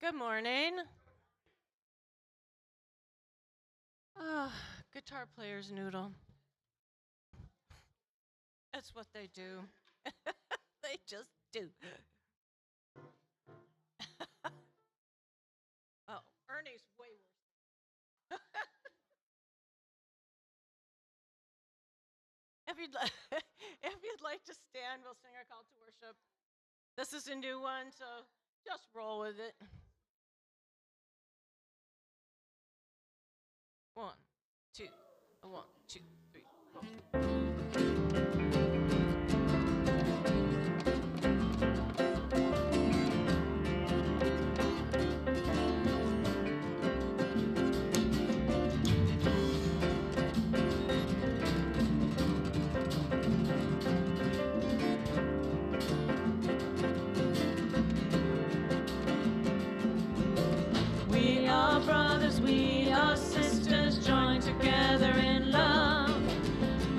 Good morning. Ah, guitar players noodle. That's what they do. They just do. Oh, Ernie's way worse. if you'd li- if you'd like to stand, we'll sing our call to worship. This is a new one, so just roll with it. One, two, one, two, three, four. We are brothers, we are sisters, joined together in love.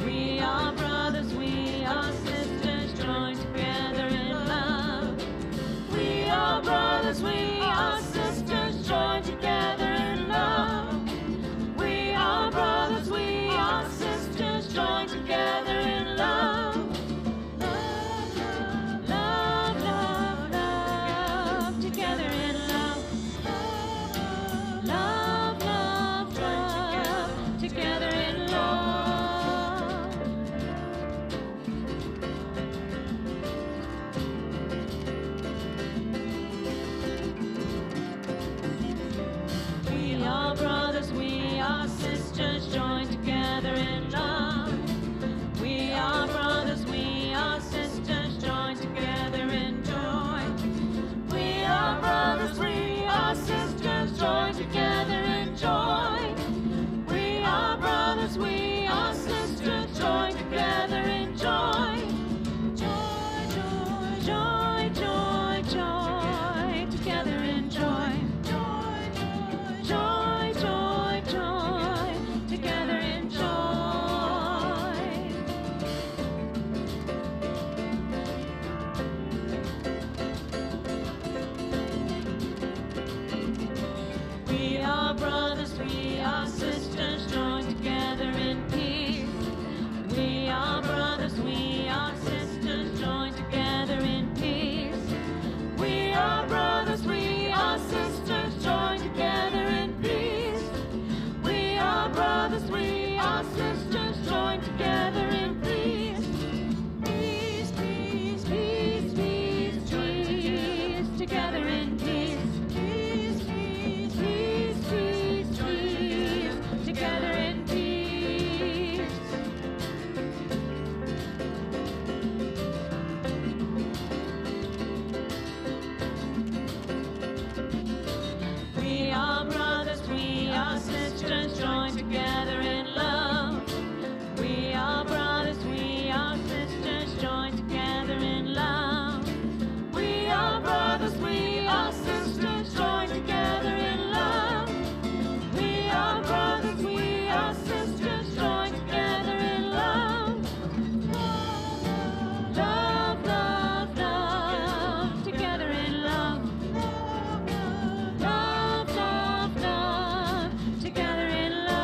We are brothers, we are sisters, joined together in love. We are brothers, we are sisters, joined together in love. We are brothers, we are sisters, joined together in love. Love, love, love, love, love, together in love. Love, love, love, together in love. We are brothers, we are sisters, joined together in love. We are brothers, we are sisters, joined together in joy. We are brothers, we are sisters, joined together in joy. We are brothers, we are sisters, joined together in joy. Joy, joy, joy, joy, joy, together in joy. Joy, joy, joy, joy, together in joy. We are brothers, we are sisters, joined together in peace. We are brothers, we are sisters, joined together in peace. We are brothers, we are sisters, joined together in peace. We are brothers, we are sisters, joined together in peace. Peace, peace, peace, peace, peace, together in peace. Peace, peace, peace, peace, peace, together in peace. We are brothers, we are sisters, joined together in love. We are brothers, we are sisters, joined together in love. We are brothers, we are sisters, joined together in love. We are brothers, we are sisters, joined together in love. Love, love, love, together in love. Love, love, love, together in love.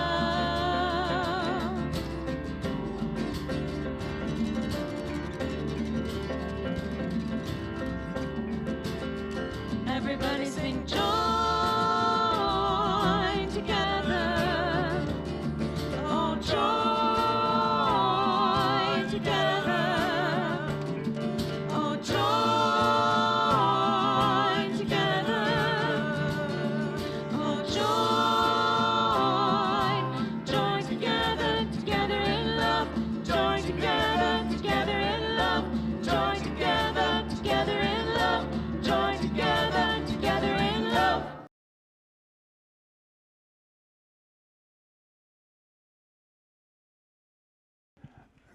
Everybody sing join together. Oh, join together. Oh, join together. Oh, join together, together in love. Join together, together in love. Join together, together in love. Join together, together in love.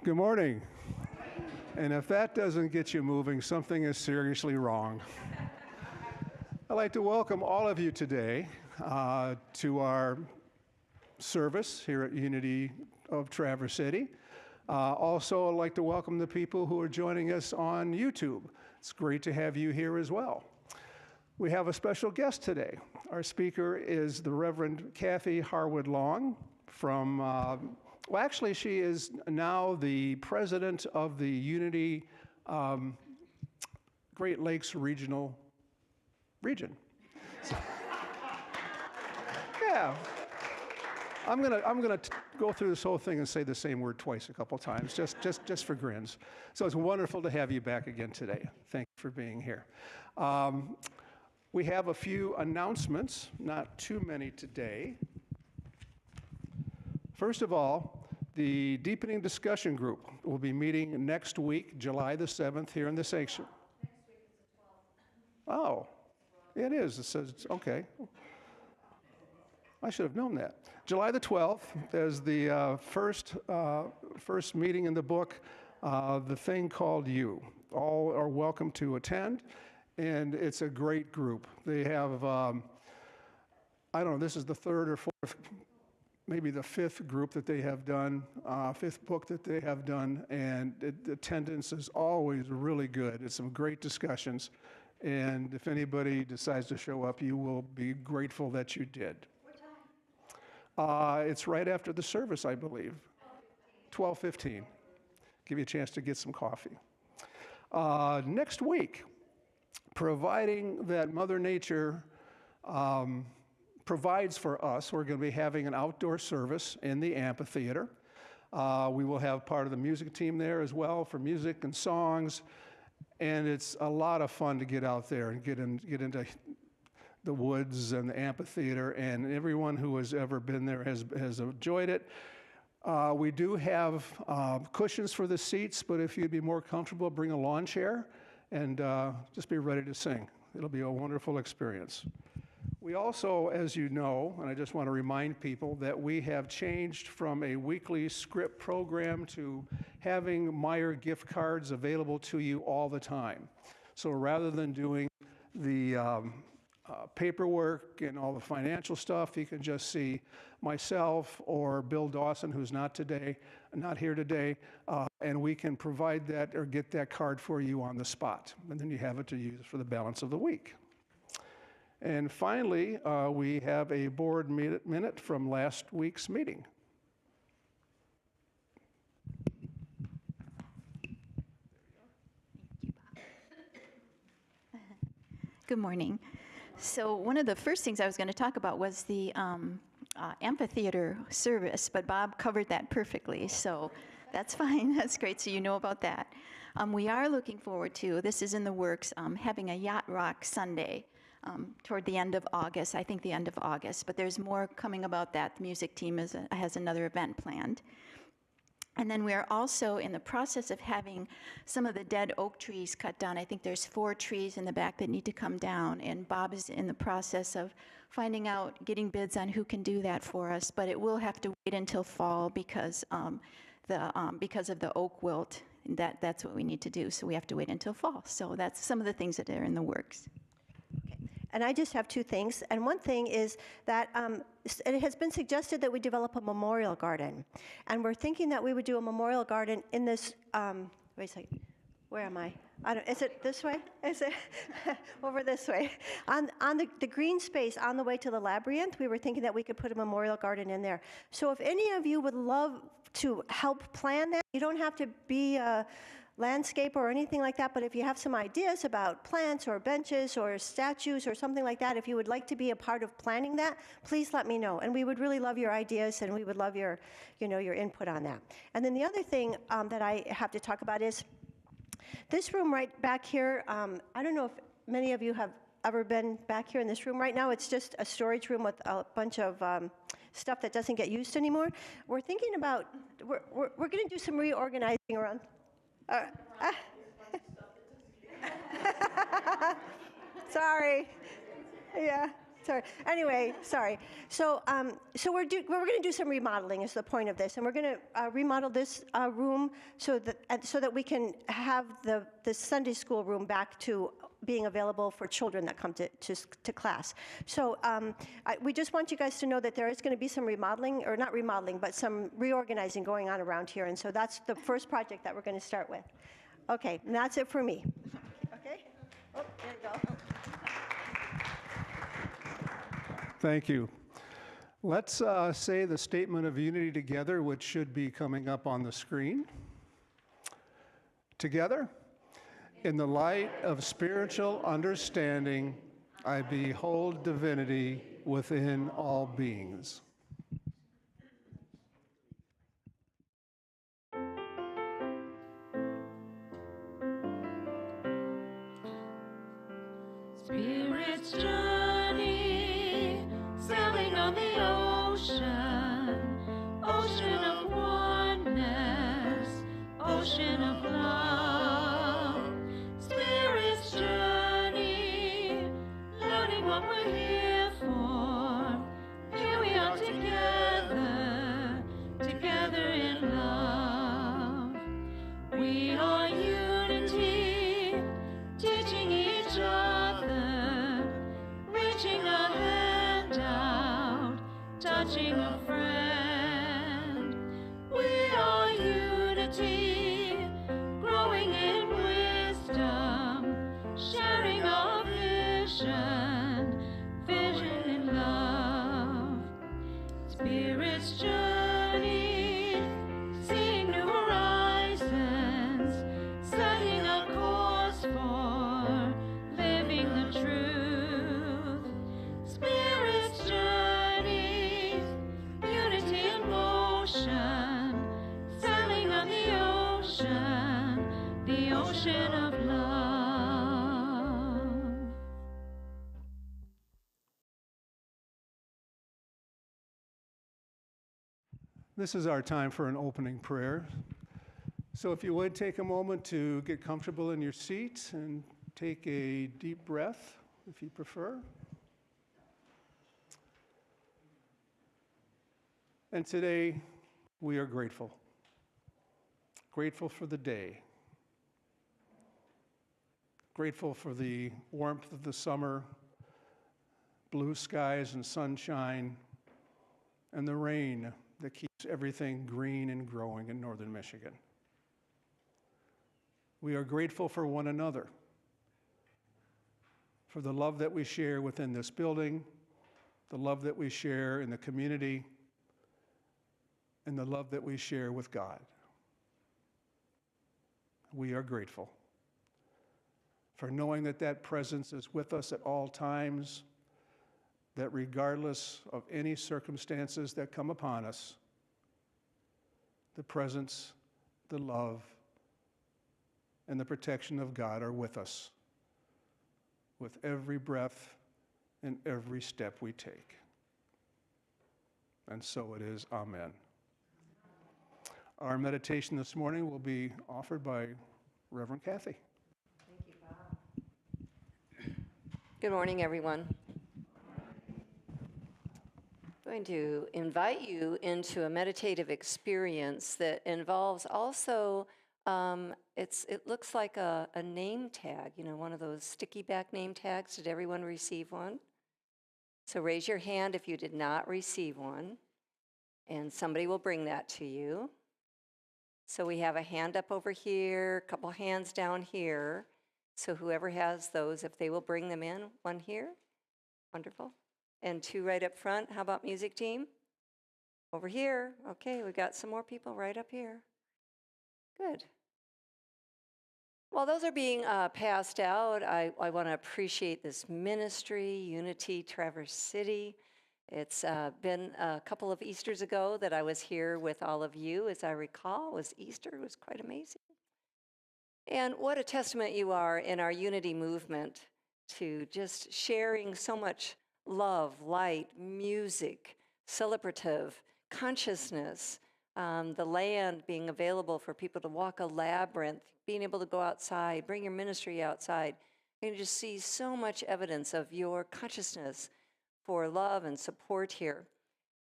Good morning. And if that doesn't get you moving, something is seriously wrong. I'd like to welcome all of you today to our service here at Unity of Traverse City. Also, I'd like to welcome the people who are joining us on YouTube. It's great to have you here as well. We have a special guest today. Our speaker is the Reverend Kathy Harwood Long from, well, actually, she is now the president of the Unity Great Lakes Regional Region. Yeah. I'm gonna go through this whole thing and say the same word twice a couple times, just for grins. So it's wonderful to have you back again today. Thank you for being here. We have a few announcements, not too many today. First of all, the Deepening Discussion Group will be meeting next week, July the 7th, here in the sanctuary. Next week is the 12th. Oh, it is. It says, it's okay. I should have known that. July the 12th is the first meeting in the book, The Thing Called You. All are welcome to attend, and it's a great group. They have, I don't know, this is the third or fourth, maybe the fifth group that they have done, fifth book that they have done, and the attendance is always really good. It's some great discussions, and if anybody decides to show up, you will be grateful that you did. It's right after the service, I believe. 12:15. Give you a chance to get some coffee. Next week, providing that Mother Nature provides for us, we're going to be having an outdoor service in the amphitheater. We will have part of the music team there as well for music and songs, and it's a lot of fun to get out there and get into the woods and the amphitheater, and everyone who has ever been there has enjoyed it. We do have cushions for the seats, but if you'd be more comfortable, bring a lawn chair and just be ready to sing. It'll be a wonderful experience. We also, as you know, and I just want to remind people, that we have changed from a weekly script program to having Meyer gift cards available to you all the time. So rather than doing the paperwork and all the financial stuff, you can just see myself or Bill Dawson, who's not here today, and we can provide that or get that card for you on the spot, and then you have it to use for the balance of the week. And finally, we have a board minute from last week's meeting. Good morning. So one of the first things I was going to talk about was the amphitheater service, but Bob covered that perfectly, so that's fine. That's great, so you know about that. We are looking forward to, this is in the works, having a Yacht Rock Sunday toward the end of August, I think the end of August, but there's more coming about that. The music team has another event planned. And then we are also in the process of having some of the dead oak trees cut down. I think there's 4 trees in the back that need to come down, and Bob is in the process of finding out, getting bids on who can do that for us, but it will have to wait until fall because of the oak wilt. That's what we need to do, so we have to wait until fall. So that's some of the things that are in the works. And I just have 2 things. And one thing is that it has been suggested that we develop a memorial garden. And we're thinking that we would do a memorial garden in this, wait a second, where am I? Is it this way? Is it over this way? On the green space on the way to the labyrinth, we were thinking that we could put a memorial garden in there. So if any of you would love to help plan that, you don't have to be a landscaper or anything like that, but if you have some ideas about plants or benches or statues or something like that, if you would like to be a part of planning that, please let me know. And we would really love your ideas, and we would love your input on that. And then the other thing that I have to talk about is this room right back here. I don't know if many of you have ever been back here in this room. Right now, it's just a storage room with a bunch of stuff that doesn't get used anymore. We're thinking about, we're going to do some reorganizing around. Sorry. Yeah. Sorry. Anyway, sorry. So, we're going to do some remodeling. Is the point of this, and we're going to remodel this room so that we can have the Sunday school room back to being available for children that come to class. So we just want you guys to know that there is going to be some remodeling, or not remodeling, but some reorganizing going on around here. And so that's the first project that we're going to start with. Okay, and that's it for me. Okay? Oh, there you go. Thank you. Let's say the statement of unity together, which should be coming up on the screen. Together, in the light of spiritual understanding, I behold divinity within all beings. Spirit's journey, sailing on the ocean, ocean of oneness, ocean of love. Spirit's journey, learning what we're here for. Here we are together, together in love. We are unity, teaching each other, reaching a hand out, touching a friend. We are unity, growing in wisdom, sharing our vision, vision in love. Spirit's journey, seeing new horizons, setting a course for living the truth. Spirit's journey, unity in motion, sailing on the ocean of love. This is our time for an opening prayer. So if you would take a moment to get comfortable in your seat and take a deep breath, if you prefer. And today, we are grateful. Grateful for the day. Grateful for the warmth of the summer, blue skies and sunshine, and the rain that keeps everything green and growing in northern Michigan. We are grateful for one another, for the love that we share within this building, the love that we share in the community, and the love that we share with God. We are grateful for knowing that that presence is with us at all times, that regardless of any circumstances that come upon us, the presence, the love, and the protection of God are with us with every breath and every step we take. And so it is. Amen. Our meditation this morning will be offered by Reverend Kathy. Good morning, everyone. I'm going to invite you into a meditative experience that involves also, it looks like a name tag, one of those sticky back name tags. Did everyone receive one? So raise your hand if you did not receive one, and somebody will bring that to you. So we have a hand up over here, a couple hands down here. So whoever has those, if they will bring them in, one here, wonderful. And two right up front. How about music team? Over here. Okay, we've got some more people right up here. Good. While those are being passed out, I want to appreciate this ministry, Unity Traverse City. It's been a couple of Easters ago that I was here with all of you. As I recall, it was Easter. It was quite amazing. And what a testament you are in our unity movement to just sharing so much love, light, music, celebrative, consciousness, the land being available for people to walk a labyrinth, being able to go outside, bring your ministry outside. You can just see so much evidence of your consciousness for love and support here.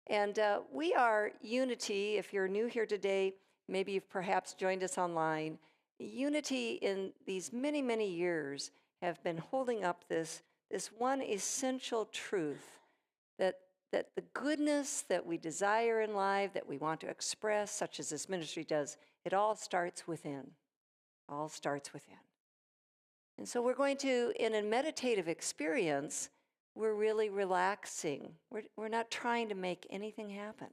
And we are Unity. If you're new here today, maybe you've perhaps joined us online. Unity in these many, many years have been holding up this one essential truth that the goodness that we desire in life, that we want to express, such as this ministry does, it all starts within. All starts within. And so we're going to, in a meditative experience, we're really relaxing. We're not trying to make anything happen.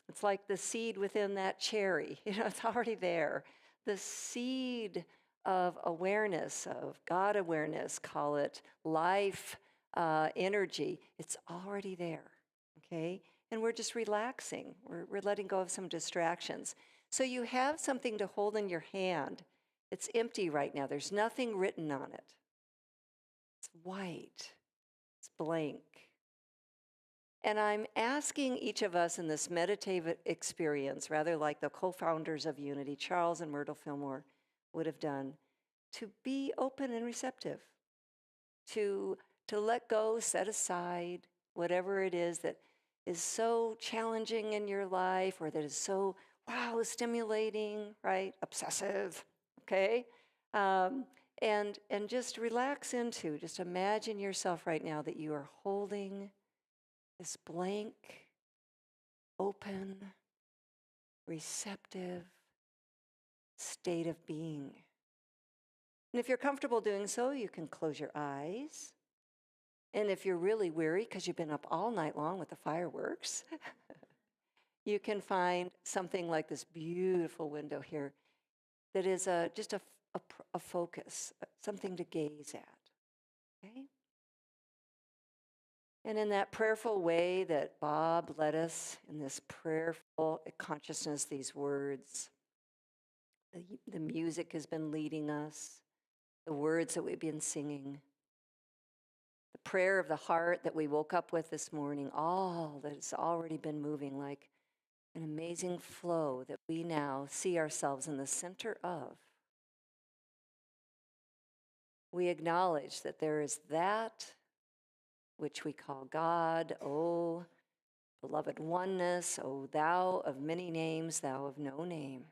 It's like the seed within that cherry, it's already there. The seed of awareness, of God awareness, call it life energy, it's already there, okay? And we're just relaxing. We're letting go of some distractions. So you have something to hold in your hand. It's empty right now. There's nothing written on it. It's white. It's blank. And I'm asking each of us in this meditative experience, rather like the co-founders of Unity, Charles and Myrtle Fillmore, would have done, to be open and receptive, to let go, set aside whatever it is that is so challenging in your life or that is so, wow, stimulating, right? Obsessive, okay? And just relax into, just imagine yourself right now that you are holding this blank, open, receptive state of being. And if you're comfortable doing so, you can close your eyes. And if you're really weary because you've been up all night long with the fireworks, you can find something like this beautiful window here that is just a focus, something to gaze at, okay? And in that prayerful way that Bob led us, in this prayerful consciousness, these words, the music has been leading us, the words that we've been singing, the prayer of the heart that we woke up with this morning, all that has already been moving like an amazing flow that we now see ourselves in the center of. We acknowledge that there is that which we call God, O beloved oneness, O thou of many names, thou of no name.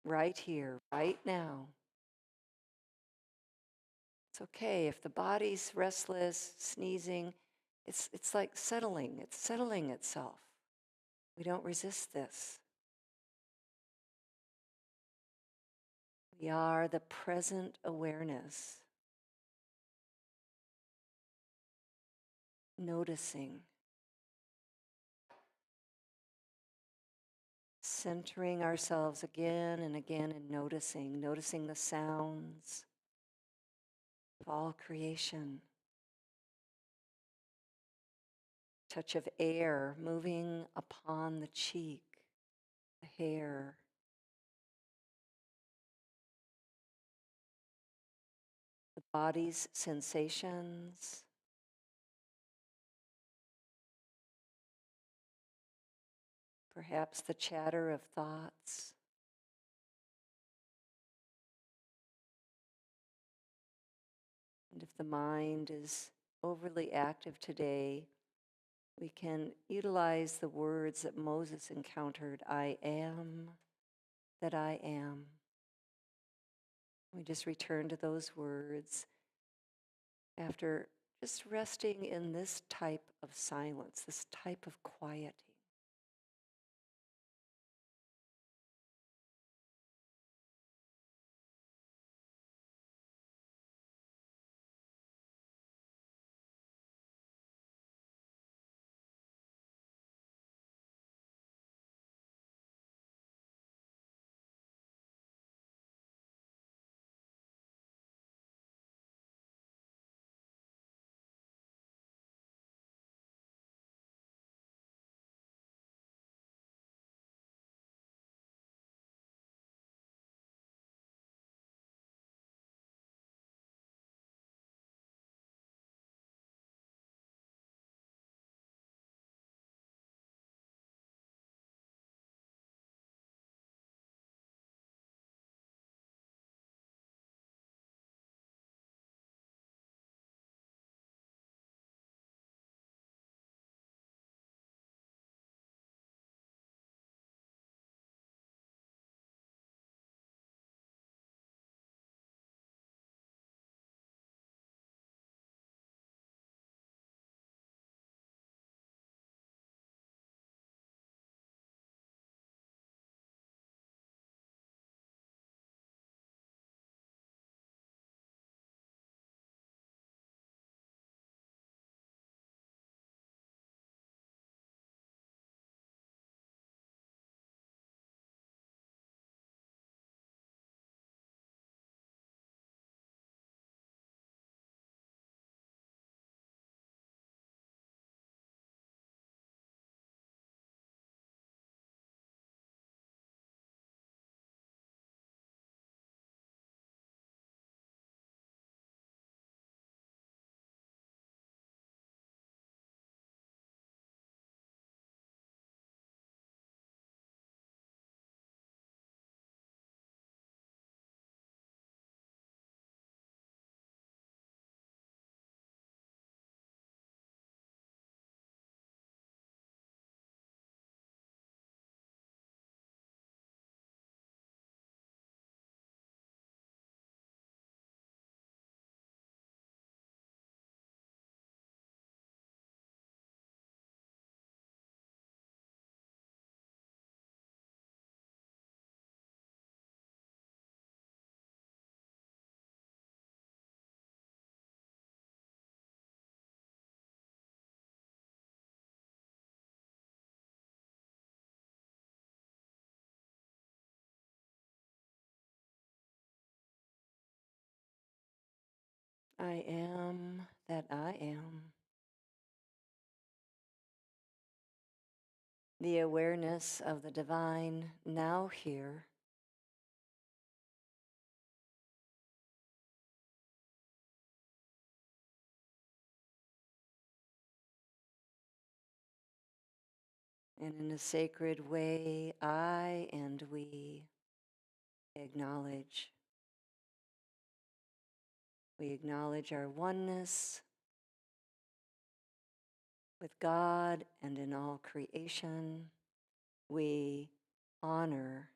Right here, right now. It's okay if the body's restless, sneezing, it's like settling, it's settling itself. We don't resist this. We are the present awareness, noticing, centering ourselves again and again and noticing the sounds of all creation. Touch of air moving upon the cheek, the hair. The body's sensations. Perhaps the chatter of thoughts. And if the mind is overly active today, we can utilize the words that Moses encountered, I am that I am. We just return to those words after just resting in this type of silence, this type of quieting. I am that I am. The awareness of the divine now here. And in a sacred way, I and we acknowledge. We acknowledge our oneness with God and in all creation. We honor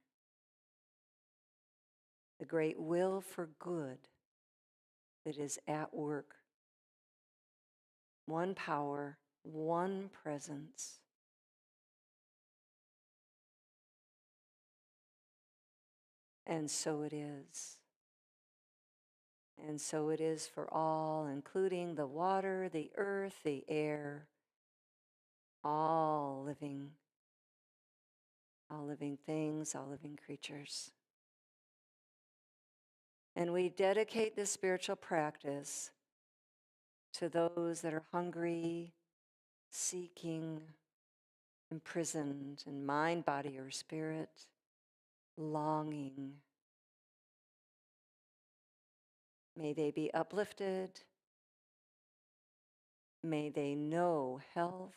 the great will for good that is at work. One power, one presence. And so it is. And so it is for all, including the water, the earth, the air, all living things, all living creatures. And we dedicate this spiritual practice to those that are hungry, seeking, imprisoned in mind, body, or spirit, longing. May they be uplifted. May they know health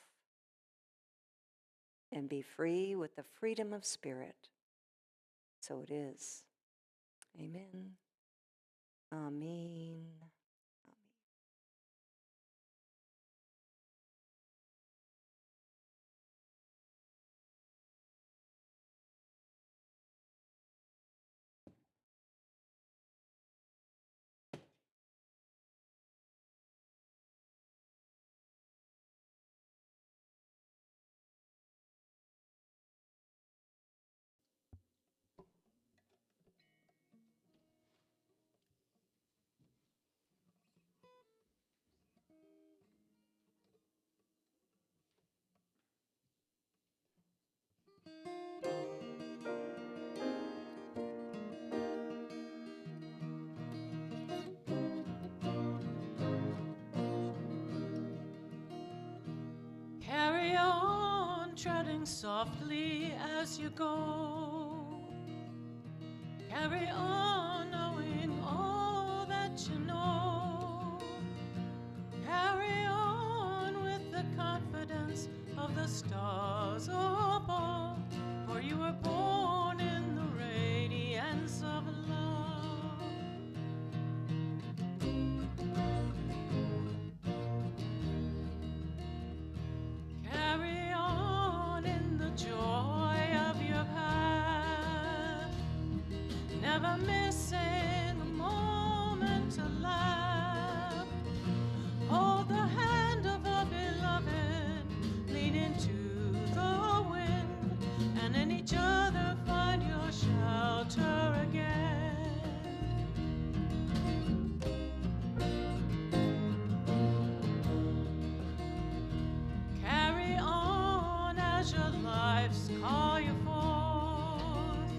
and be free with the freedom of spirit. So it is. Amen. Amen. Carry on, treading softly as you go. Carry on, knowing all that you know. Carry on with the confidence of the stars above, for you were born in the radiance of love. Carry on in the joy of your path, never missing a moment to laugh. Hold the hand of a beloved, lean into the wind, and in each other find your shelter again. Carry on as your lives call you forth.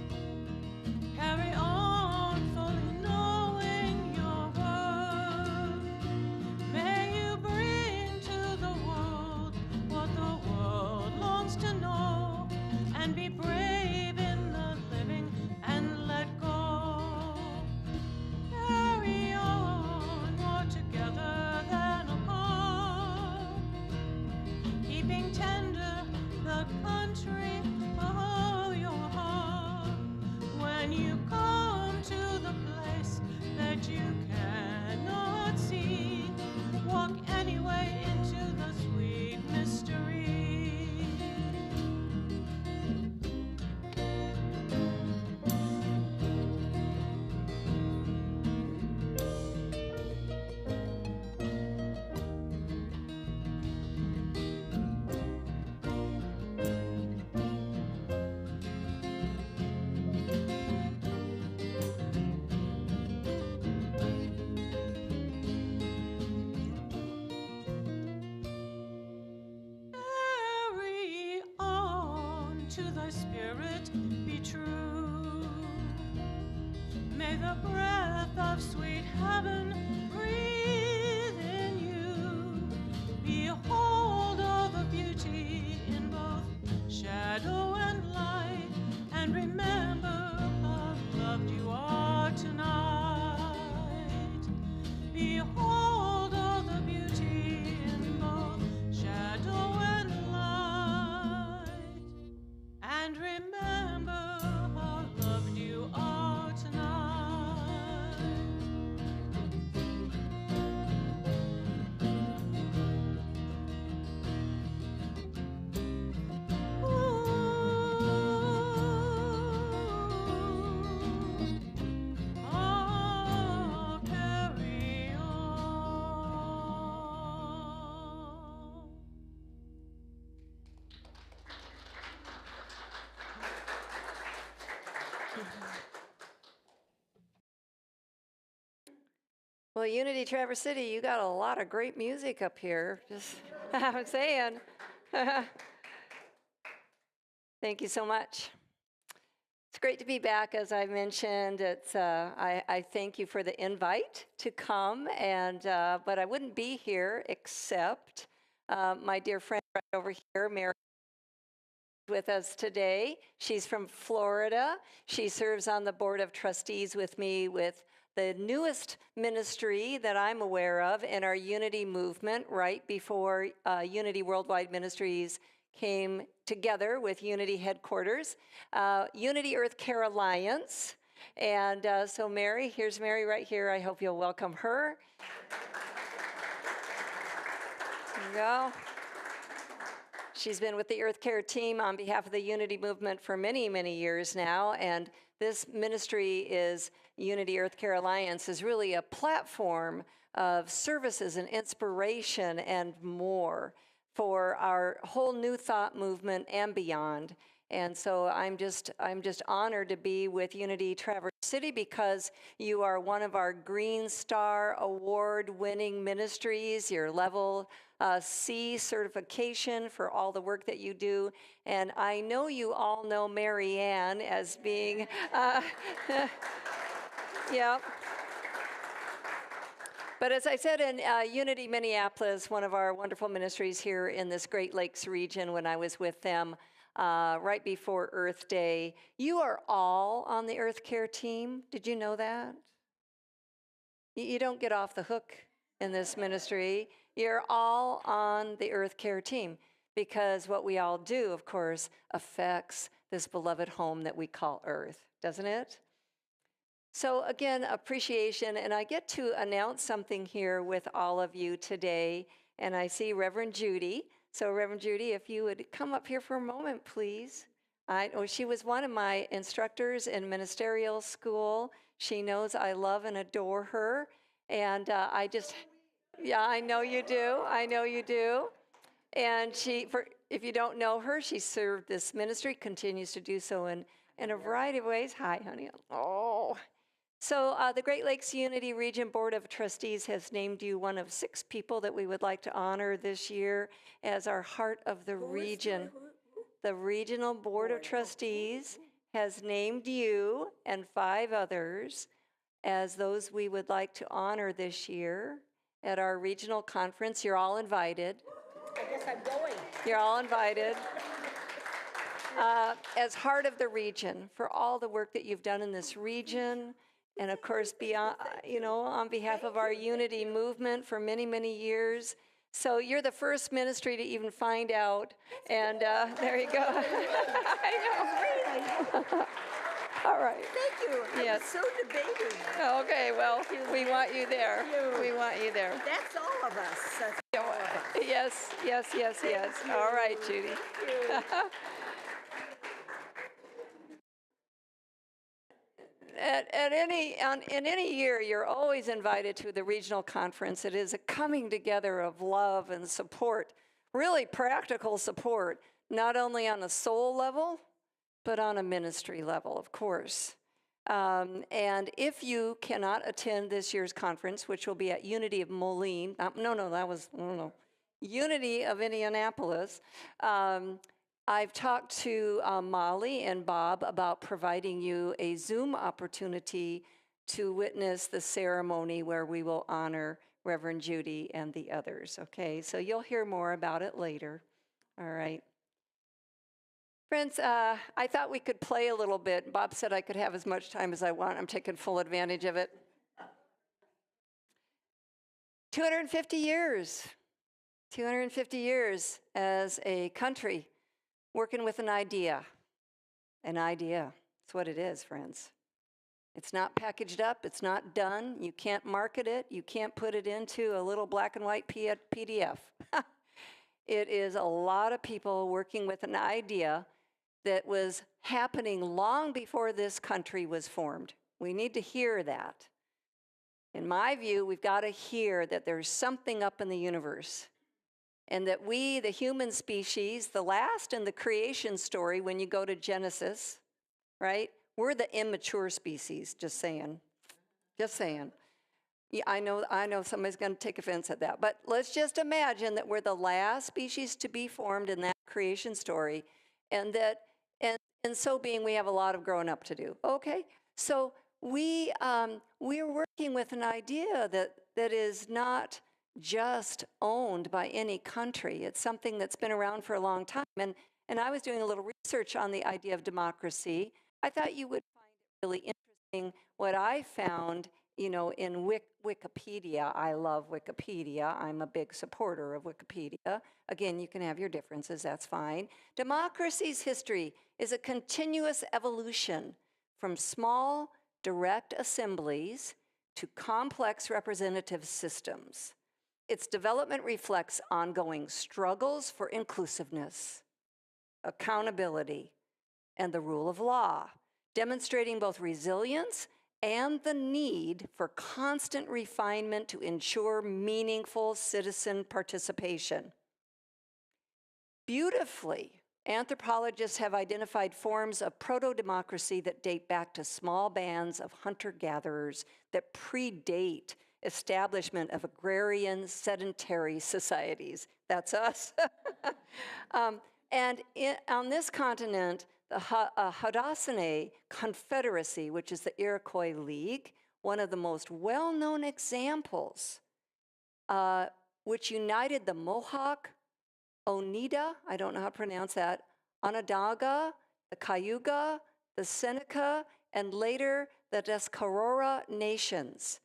Carry on fully knowing your worth. May you bring to the world what the world longs to know, and be brave in the living and let go. Carry on, more together than apart, keeping tender the country of your heart. When you come to the place that you cannot see, walk anyway into the sweet mystery. Carry on to thy spirit be true. May the breath of sweet heaven breathe Well, Unity Traverse City, you got a lot of great music up here. Just I'm saying. Thank you so much. It's great to be back, as I mentioned. I thank you for the invite to come, but I wouldn't be here except my dear friend right over here, Mary, with us today. She's from Florida. She serves on the board of trustees with me with the newest ministry that I'm aware of in our Unity movement, right before Unity Worldwide Ministries came together with Unity headquarters, Unity Earth Care Alliance. And so Mary, here's Mary right here. I hope you'll welcome her. There you go. She's been with the Earth Care team on behalf of the Unity movement for many, many years now. And this ministry is Unity Earth Care Alliance is really a platform of services and inspiration and more for our whole New Thought movement and beyond. And so I'm just honored to be with Unity Traverse City because you are one of our Green Star Award-winning ministries, your level C certification for all the work that you do. And I know you all know Mary Ann as being, yeah. But as I said in Unity Minneapolis, one of our wonderful ministries here in this Great Lakes region when I was with them right before Earth Day, you are all on the Earth Care team. Did you know that? You don't get off the hook in this ministry. You're all on the Earth Care team because what we all do, of course, affects this beloved home that we call Earth, doesn't it? So again, appreciation, and I get to announce something here with all of you today, and I see Reverend Judy. So Reverend Judy, if you would come up here for a moment, please. She was one of my instructors in ministerial school. She knows I love and adore her, and yeah, I know you do. I know you do. And if you don't know her, she served this ministry, continues to do so in a variety of ways. Hi, honey. Oh. So the Great Lakes Unity Region Board of Trustees has named you one of 6 people that we would like to honor this year as our Heart of the Region. The Regional Board of Trustees has named you and 5 others as those we would like to honor this year at our regional conference. You're all invited. I guess I'm going. You're all invited. As Heart of the Region, for all the work that you've done in this region, and of course, beyond, on behalf of our Unity movement for many, many years. So you're the first ministry to even find out, and there you go. I know. All right. Thank you. Yes. I was so debating. Okay, well, we want you there. We want you there. That's all of us. That's all of us. Yes. All right, Judy. In any year, you're always invited to the regional conference. It is a coming together of love and support, really practical support, not only on a soul level, but on a ministry level, of course. And if you cannot attend this year's conference, which will be at Unity of Moline, Unity of Indianapolis, I've talked to Molly and Bob about providing you a Zoom opportunity to witness the ceremony where we will honor Reverend Judy and the others. Okay, so you'll hear more about it later. All right. Friends, I thought we could play a little bit. Bob said I could have as much time as I want. I'm taking full advantage of it. 250 years. 250 years as a country working with an idea. An idea. That's what it is, friends. It's not packaged up. It's not done. You can't market it. You can't put it into a little black and white PDF. It is a lot of people working with an idea that was happening long before this country was formed. We need to hear that. In my view, we've got to hear that there's something up in the universe and that we, the human species, the last in the creation story, when you go to Genesis, right? We're the immature species, just saying. Just saying. Yeah, I know somebody's going to take offense at that, but let's just imagine that we're the last species to be formed in that creation story, and that, and in so being, we have a lot of growing up to do. Okay, so we're working with an idea that is not just owned by any country. It's something that's been around for a long time, and I was doing a little research on the idea of democracy. I thought you would find it really interesting what I found, in Wikipedia. I love Wikipedia. I'm a big supporter of Wikipedia. Again, you can have your differences, that's fine. Democracy's history is a continuous evolution from small, direct assemblies to complex representative systems. Its development reflects ongoing struggles for inclusiveness, accountability, and the rule of law, demonstrating both resilience and the need for constant refinement to ensure meaningful citizen participation. Beautifully, anthropologists have identified forms of proto-democracy that date back to small bands of hunter-gatherers that predate establishment of agrarian sedentary societies. That's us. On this continent, the Haudenosaunee Confederacy, which is the Iroquois League, one of the most well-known examples, which united the Mohawk, Oneida, I don't know how to pronounce that, Onondaga, the Cayuga, the Seneca, and later the Tuscarora nations,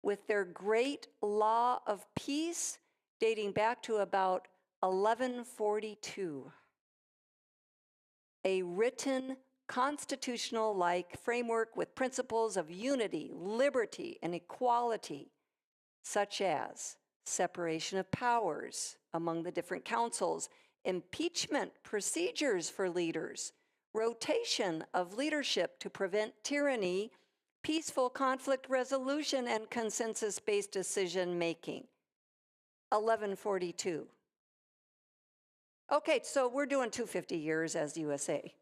with their great law of peace dating back to about 1142. A written constitutional-like framework with principles of unity, liberty, and equality, such as separation of powers among the different councils, impeachment procedures for leaders, rotation of leadership to prevent tyranny, peaceful conflict resolution, and consensus-based decision-making. 1142. Okay, so we're doing 250 years as USA.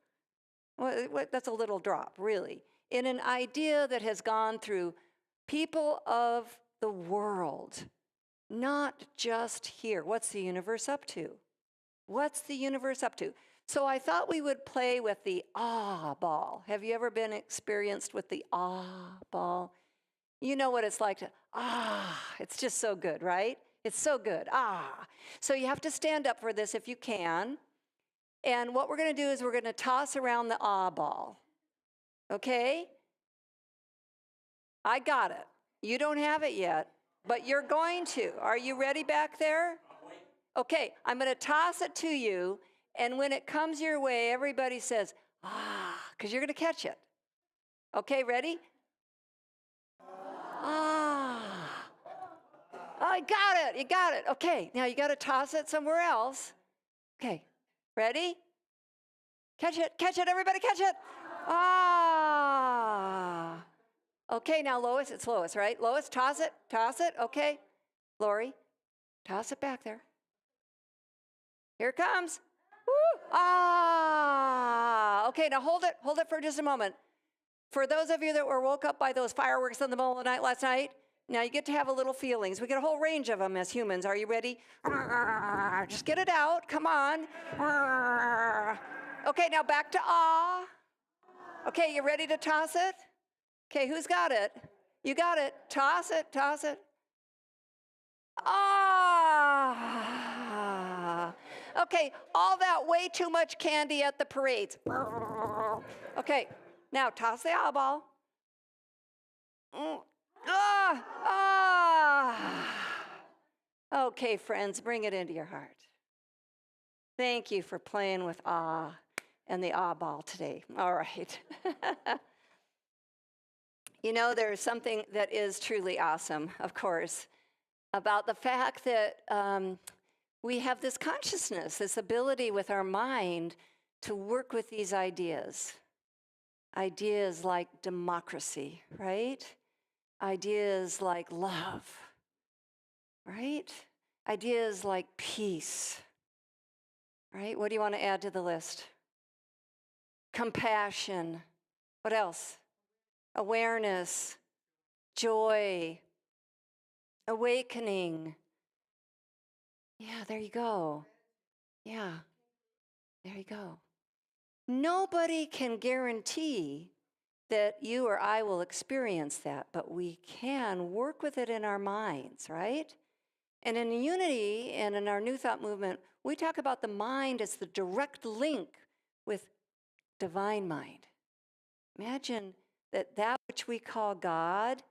Well, that's a little drop, really, in an idea that has gone through people of the world, not just here. What's the universe up to? What's the universe up to? So I thought we would play with the ah ball. Have you ever been experienced with the ah ball? You know what it's like to, it's just so good, right? It's so good, So you have to stand up for this if you can. And what we're gonna do is we're gonna toss around the ball, okay? I got it. You don't have it yet, but you're going to. Are you ready back there? Okay, I'm gonna toss it to you, and when it comes your way, everybody says, because you're gonna catch it. Okay, ready? Oh, you got it. Okay, now you gotta toss it somewhere else. Okay, ready? Catch it, everybody catch it. Okay, now Lois, it's Lois, right? Lois, toss it, okay. Lori, toss it back there. Here it comes. Woo! Okay, now hold it for just a moment. For those of you that were woke up by those fireworks in the middle of the night last night, now you get to have a little feelings. We get a whole range of them as humans. Are you ready? Just get it out, come on. Okay, now back to Okay, you ready to toss it? Okay, who's got it? You got it, toss it. Okay, all that way too much candy at the parades. Okay, now toss the ball. Okay, friends, bring it into your heart. Thank you for playing with and the ball today. All right. You know, there's something that is truly awesome, of course, about the fact that we have this consciousness, this ability with our mind to work with these ideas. Ideas like democracy, right? Ideas like love, right? Ideas like peace, right? What do you want to add to the list? Compassion. What else? Awareness, joy, awakening. Yeah, there you go. Yeah, there you go. Nobody can guarantee that you or I will experience that, but we can work with it in our minds, right? And in Unity and in our New Thought movement, we talk about the mind as the direct link with divine mind. Imagine that which we call God,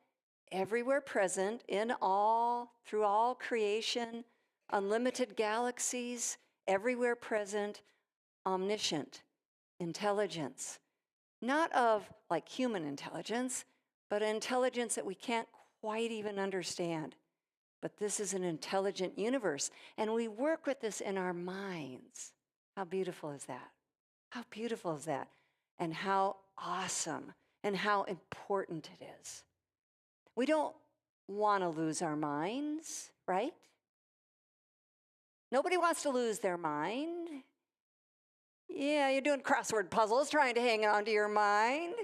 everywhere present, in all, through all creation, unlimited galaxies, everywhere present, omniscient intelligence. Not of like human intelligence, but intelligence that we can't quite even understand. But this is an intelligent universe, and we work with this in our minds. How beautiful is that? How beautiful is that? And how awesome and how important it is. We don't want to lose our minds, right? Nobody wants to lose their mind. Yeah, you're doing crossword puzzles, trying to hang on to your mind.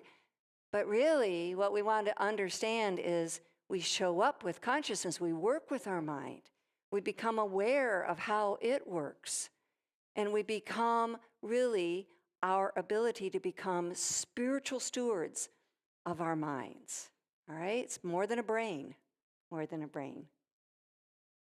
But really, what we want to understand is we show up with consciousness. We work with our mind. We become aware of how it works. And we become really our ability to become spiritual stewards of our minds. All right? It's more than a brain, more than a brain.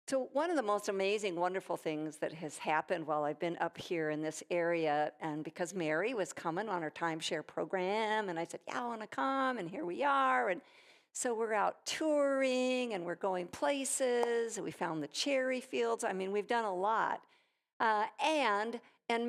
So one of the most amazing, wonderful things that has happened while I've been up here in this area, and because Mary was coming on her timeshare program, and I said, yeah, I want to come, and here we are. And so we're out touring, and we're going places, and we found the cherry fields. I mean, we've done a lot. And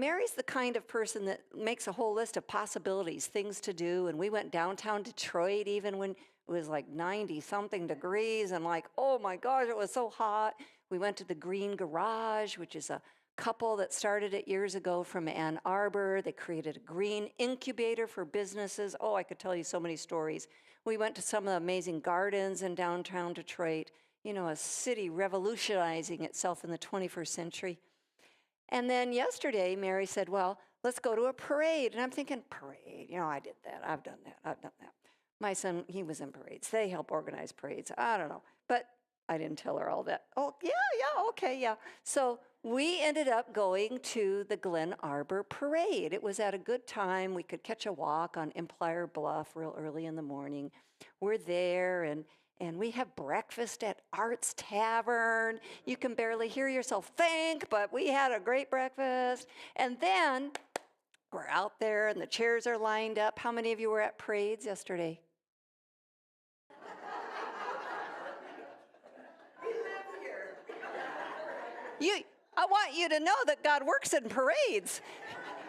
Mary's the kind of person that makes a whole list of possibilities, things to do. And we went downtown Detroit even when it was like 90-something degrees. And like, oh my gosh, it was so hot. We went to the Green Garage, which is a couple that started it years ago from Ann Arbor. They created a green incubator for businesses. Oh, I could tell you so many stories. We went to some of the amazing gardens in downtown Detroit, you know, a city revolutionizing itself in the 21st century. And then yesterday, Mary said, well, let's go to a parade. And I'm thinking, parade? You know, I did that. I've done that. I've done that. My son, he was in parades. They help organize parades. I don't know. But I didn't tell her all that. Oh, yeah, okay, yeah. So we ended up going to the Glen Arbor Parade. It was at a good time. We could catch a walk on Empire Bluff real early in the morning. We're there, and we have breakfast at Arts Tavern. You can barely hear yourself think, but we had a great breakfast. And then we're out there, and the chairs are lined up. How many of you were at parades yesterday? I want you to know that God works in parades.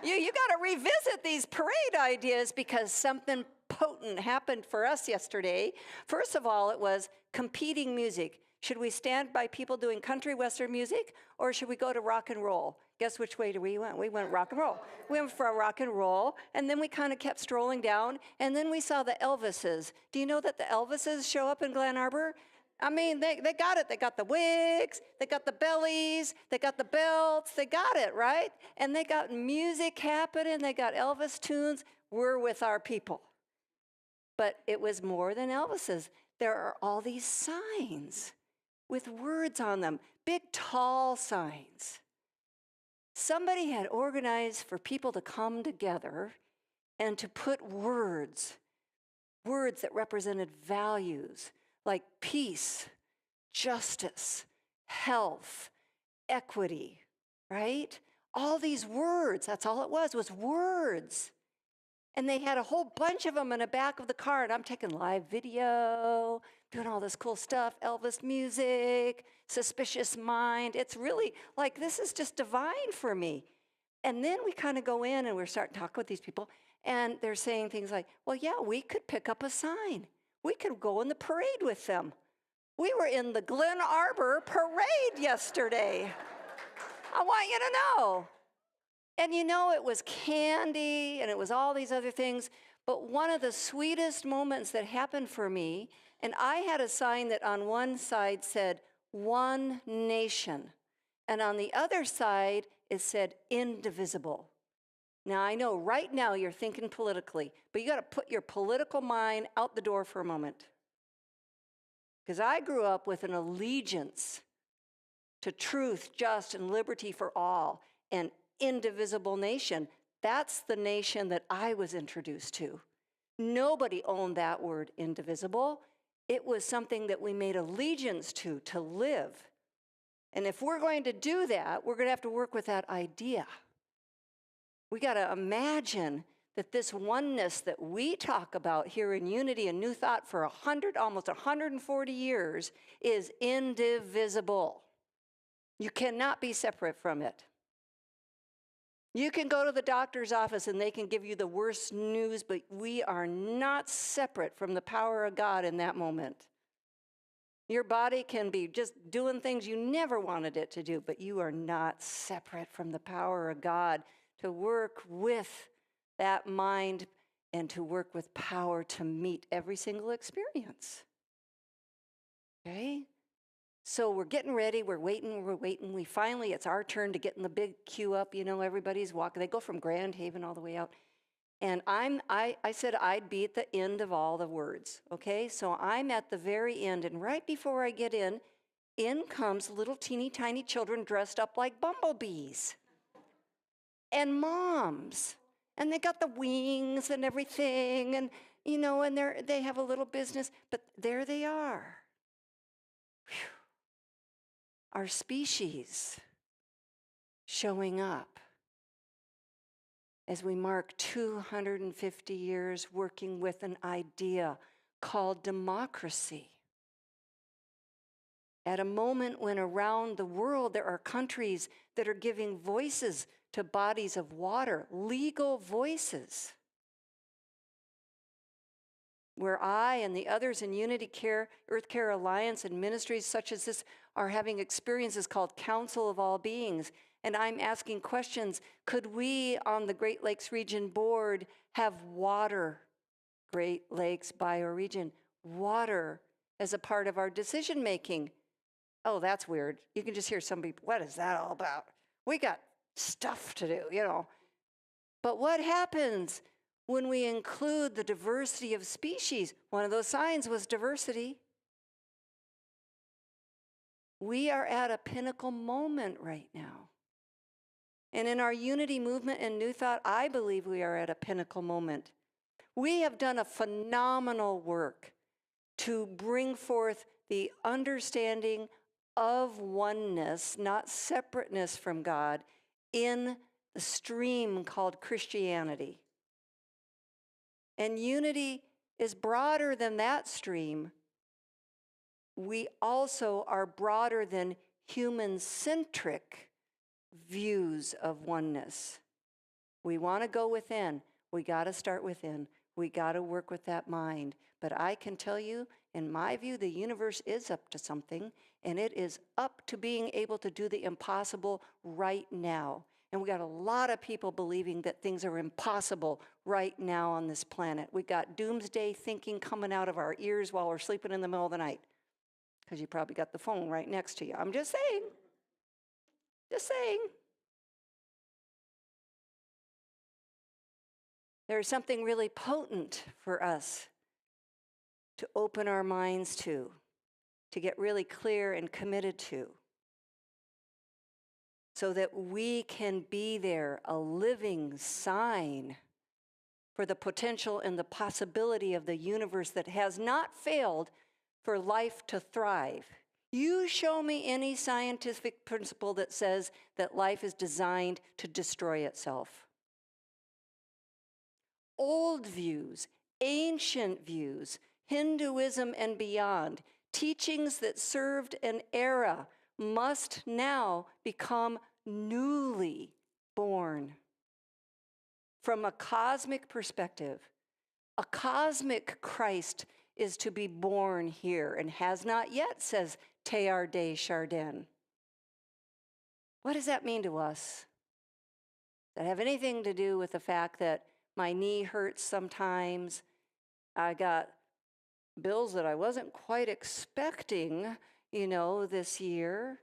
You got to revisit these parade ideas because something potent happened for us yesterday. First of all, it was competing music. Should we stand by people doing country western music, or should we go to rock and roll? Guess which way we went? We went rock and roll. We went for a rock and roll, and then we kind of kept strolling down, and then we saw the Elvises. Do you know that the Elvises show up in Glen Arbor? I mean, they got it. They got the wigs, they got the bellies, they got the belts, they got it, right? And they got music happening, they got Elvis tunes. We're with our people. But it was more than Elvis's. There are all these signs with words on them, big, tall signs. Somebody had organized for people to come together and to put words that represented values, like peace, justice, health, equity, right? All these words, that's all it was words. And they had a whole bunch of them in the back of the car, and I'm taking live video, doing all this cool stuff, Elvis music, Suspicious Mind. It's really like, this is just divine for me. And then we kind of go in and we're starting to talk with these people, and they're saying things like, well, yeah, we could pick up a sign. We could go in the parade with them. We were in the Glen Arbor Parade yesterday. I want you to know. And you know, it was candy and it was all these other things, but one of the sweetest moments that happened for me, and I had a sign that on one side said, one nation, and on the other side, it said, indivisible. Now, I know right now you're thinking politically, but you got to put your political mind out the door for a moment. Because I grew up with an allegiance to truth, justice, and liberty for all, an indivisible nation. That's the nation that I was introduced to. Nobody owned that word, indivisible. It was something that we made allegiance to live. And if we're going to do that, we're going to have to work with that idea. We got to imagine that this oneness that we talk about here in Unity and New Thought for almost 140 years is indivisible. You cannot be separate from it. You can go to the doctor's office and they can give you the worst news, but we are not separate from the power of God in that moment. Your body can be just doing things you never wanted it to do, but you are not separate from the power of God to work with that mind and to work with power to meet every single experience. Okay? So we're getting ready, we're waiting. We finally, it's our turn to get in the big queue up, everybody's walking. They go from Grand Haven all the way out. And I said I'd be at the end of all the words, okay? So I'm at the very end, and right before I get in comes little teeny tiny children dressed up like bumblebees. And moms. And they got the wings and everything, and and they have a little business, but there they are. Whew. Our species showing up as we mark 250 years working with an idea called democracy. At a moment when around the world there are countries that are giving voices to bodies of water, legal voices. Where I and the others in Unity Care, Earth Care Alliance, and ministries such as this are having experiences called Council of All Beings. And I'm asking questions, could we on the Great Lakes Region Board have water, Great Lakes bioregion, water as a part of our decision making? Oh, that's weird. You can just hear some people, what is that all about? We got stuff to do, But what happens when we include the diversity of species? One of those signs was diversity. We are at a pinnacle moment right now. And in our Unity movement and New Thought, I believe we are at a pinnacle moment. We have done a phenomenal work to bring forth the understanding of oneness, not separateness from God, in the stream called Christianity. And unity is broader than that stream. We also are broader than human-centric views of oneness. We want to go within. We got to start within. We got to work with that mind. But I can tell you, in my view, the universe is up to something, and it is up to being able to do the impossible right now. And we got a lot of people believing that things are impossible right now on this planet. We got doomsday thinking coming out of our ears while we're sleeping in the middle of the night, because you probably got the phone right next to you. I'm just saying. Just saying. There's something really potent for us to open our minds to get really clear and committed to, so that we can be there, a living sign for the potential and the possibility of the universe that has not failed for life to thrive. You show me any scientific principle that says that life is designed to destroy itself. Old views, ancient views, Hinduism and beyond, teachings that served an era must now become newly born. From a cosmic perspective, a cosmic Christ is to be born here and has not yet, says Teilhard de Chardin. What does that mean to us? Does that have anything to do with the fact that my knee hurts sometimes? I got bills that I wasn't quite expecting, this year.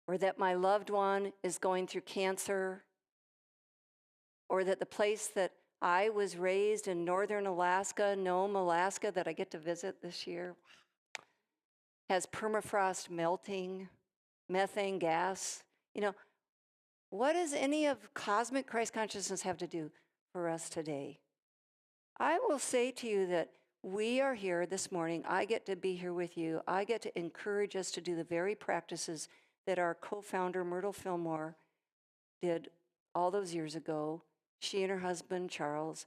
Or that my loved one is going through cancer. Or that the place that I was raised in northern Alaska, Nome, Alaska, that I get to visit this year, has permafrost melting, methane gas. You know, what does any of cosmic Christ consciousness have to do for us today? I will say to you that we are here this morning. I get to be here with you. I get to encourage us to do the very practices that our co-founder, Myrtle Fillmore, did all those years ago. She and her husband, Charles,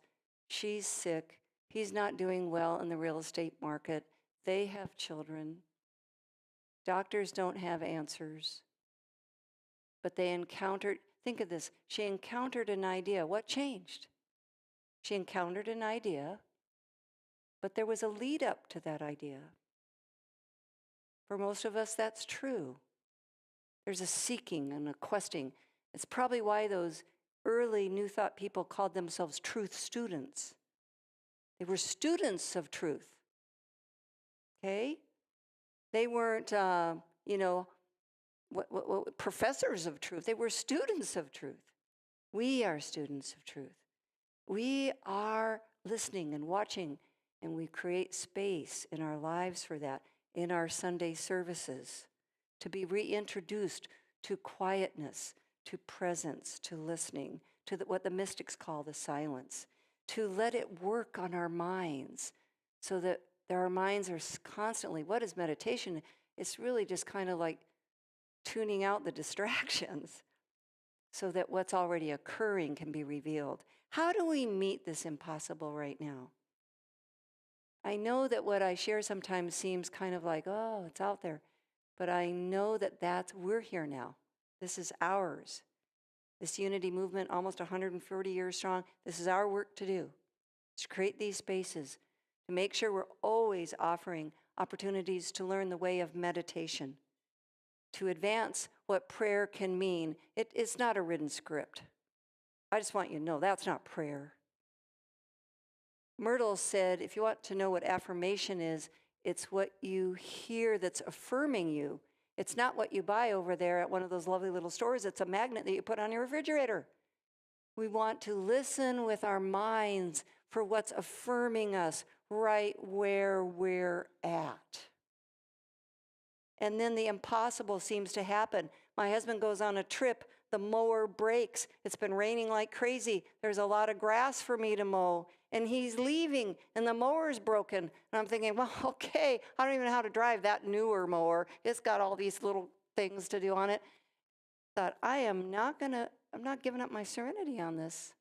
she's sick. He's not doing well in the real estate market. They have children. Doctors don't have answers. But they encountered, think of this, she encountered an idea. What changed? She encountered an idea, but there was a lead up to that idea. For most of us, that's true. There's a seeking and a questing. It's probably why those early New Thought people called themselves truth students. They were students of truth, okay? They weren't, professors of truth. They were students of truth. We are students of truth. We are listening and watching, and we create space in our lives for that, in our Sunday services, to be reintroduced to quietness, to presence, to listening, to what the mystics call the silence, to let it work on our minds so that our minds are constantly, what is meditation? It's really just kind of like tuning out the distractions so that what's already occurring can be revealed. How do we meet this impossible right now? I know that what I share sometimes seems kind of like, oh, it's out there. But I know that we're here now. This is ours. This unity movement, almost 140 years strong, this is our work to do. To create these spaces, to make sure we're always offering opportunities to learn the way of meditation, to advance what prayer can mean. It's not a written script. I just want you to know that's not prayer. Myrtle said, if you want to know what affirmation is, it's what you hear that's affirming you. It's not what you buy over there at one of those lovely little stores. It's a magnet that you put on your refrigerator. We want to listen with our minds for what's affirming us right where we're at. And then the impossible seems to happen. My husband goes on a trip. The mower breaks. It's been raining like crazy. There's a lot of grass for me to mow. And he's leaving, and the mower's broken. And I'm thinking, well, okay, I don't even know how to drive that newer mower. It's got all these little things to do on it. Thought, I'm not giving up my serenity on this.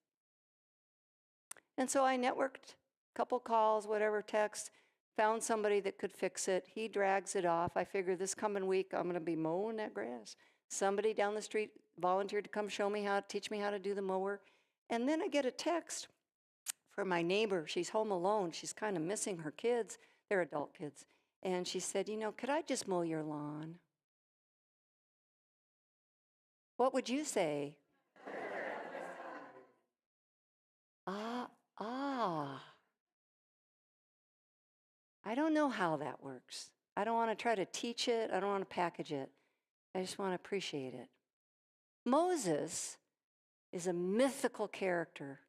And so I networked, a couple calls, whatever, text, found somebody that could fix it. He drags it off. I figure this coming week, I'm going to be mowing that grass. Somebody down the street volunteered to come teach me how to do the mower. And then I get a text from my neighbor. She's home alone. She's kind of missing her kids. They're adult kids. And she said, could I just mow your lawn? What would you say? I don't know how that works. I don't want to try to teach it. I don't want to package it. I just want to appreciate it. Moses is a mythical character,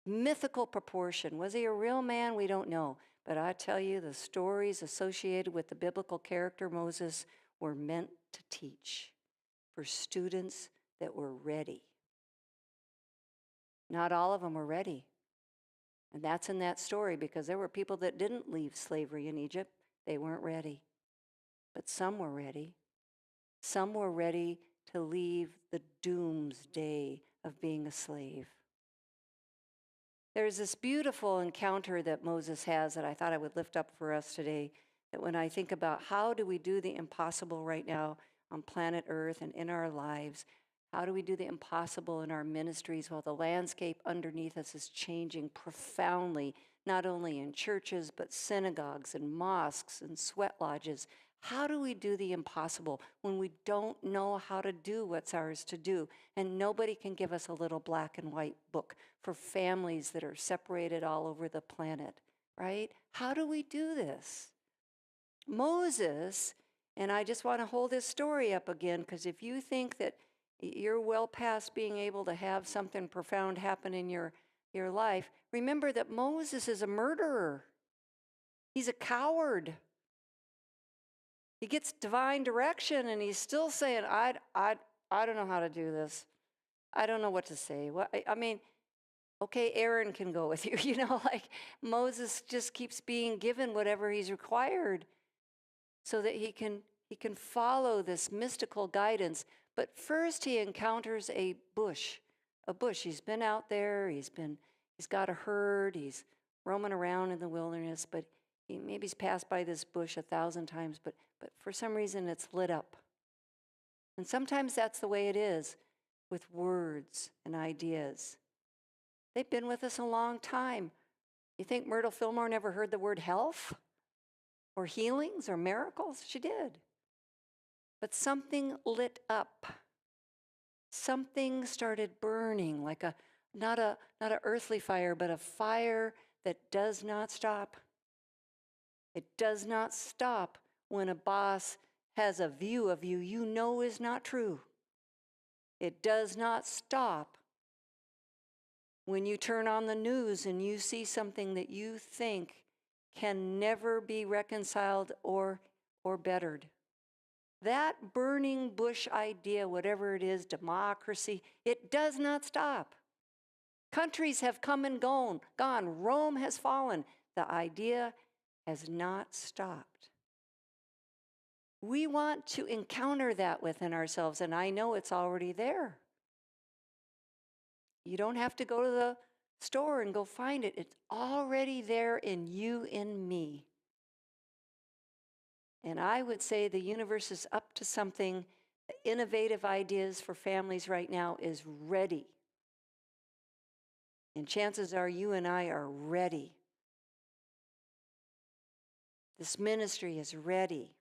mythical proportion. Was he a real man? We don't know. But I tell you, the stories associated with the biblical character Moses were meant to teach for students that were ready. Not all of them were ready. And that's in that story, because there were people that didn't leave slavery in Egypt. They weren't ready. But some were ready. Some were ready to leave the doomsday of being a slave. There's this beautiful encounter that Moses has that I thought I would lift up for us today, that when I think about how do we do the impossible right now on planet Earth and in our lives, how do we do the impossible in our ministries while the landscape underneath us is changing profoundly, not only in churches, but synagogues and mosques and sweat lodges? How do we do the impossible when we don't know how to do what's ours to do? And nobody can give us a little black and white book for families that are separated all over the planet, right? How do we do this? Moses, and I just want to hold this story up again, because if you think that you're well past being able to have something profound happen in your life, remember that Moses is a murderer. He's a coward. He gets divine direction and he's still saying, I don't know how to do this. I don't know what to say. I mean, okay, Aaron can go with you. Like Moses just keeps being given whatever he's required so that he can follow this mystical guidance. But first he encounters a bush. He's been out there, he's got a herd, he's roaming around in the wilderness, but maybe he's passed by this bush 1,000 times, but for some reason it's lit up. And sometimes that's the way it is with words and ideas. They've been with us a long time. You think Myrtle Fillmore never heard the word health or healings or miracles? She did. But something lit up. Something started burning, like not a earthly fire, but a fire that does not stop. It does not stop when a boss has a view of you is not true. It does not stop when you turn on the news and you see something that you think can never be reconciled or bettered. That burning bush idea, whatever it is, democracy, it does not stop. Countries have come and gone. Rome has fallen. The idea has not stopped. We want to encounter that within ourselves, and I know it's already there. You don't have to go to the store and go find it. It's already there in you, in me. And I would say the universe is up to something. Innovative ideas for families right now is ready. And chances are you and I are ready. This ministry is ready.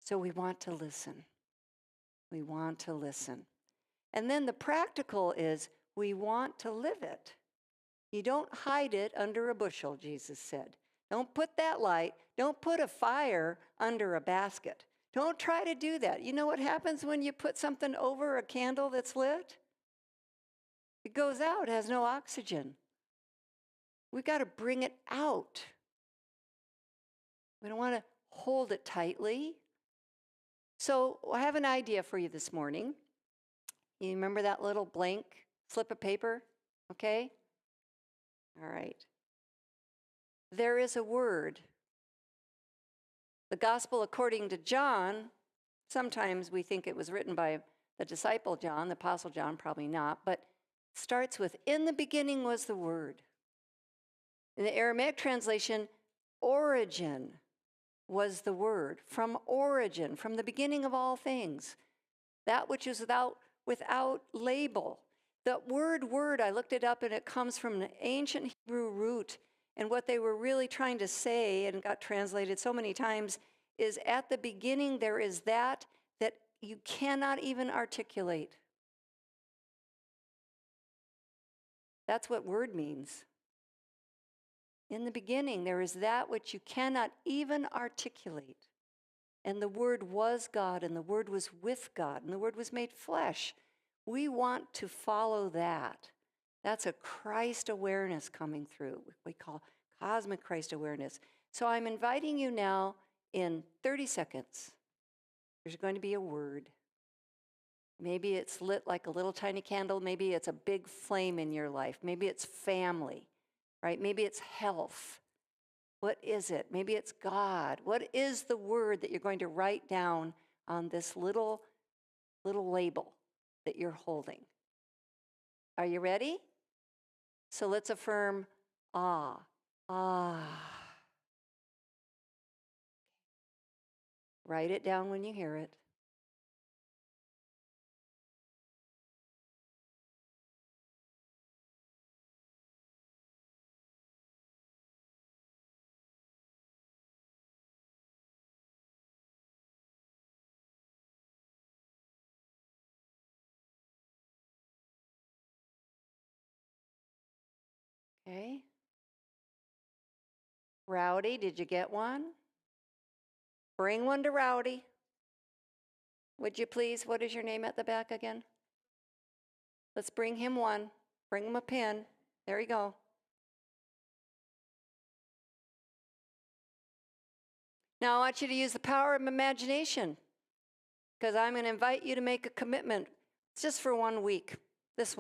So we want to listen. We want to listen. And then the practical is we want to live it. You don't hide it under a bushel, Jesus said. Don't put that light, don't put a fire under a basket. Don't try to do that. You know what happens when you put something over a candle that's lit? It goes out, has no oxygen. We've got to bring it out. We don't want to hold it tightly. So I have an idea for you this morning. You remember that little blank slip of paper? Okay? All right. There is a word. The gospel according to John, sometimes we think it was written by the disciple John, the apostle John, probably not, but starts with, in the beginning was the word. In the Aramaic translation, origin was the word. From origin, from the beginning of all things. That which is without label. The word, I looked it up and it comes from an ancient Hebrew root. And what they were really trying to say, and got translated so many times, is at the beginning there is that you cannot even articulate. That's what word means. In the beginning there is that which you cannot even articulate. And the Word was God, and the Word was with God, and the Word was made flesh. We want to follow that. That's a Christ awareness coming through, what we call cosmic Christ awareness. So I'm inviting you now in 30 seconds. There's going to be a word. Maybe it's lit like a little tiny candle. Maybe it's a big flame in your life. Maybe it's family, right? Maybe it's health. What is it? Maybe it's God. What is the word that you're going to write down on this little label that you're holding? Are you ready? So let's affirm, ah. Write it down when you hear it. Okay. Rowdy, did you get one? Bring one to Rowdy. Would you please? What is your name at the back again? Let's bring him one. Bring him a pen. There you go. Now I want you to use the power of imagination, because I'm going to invite you to make a commitment. It's just for 1 week. This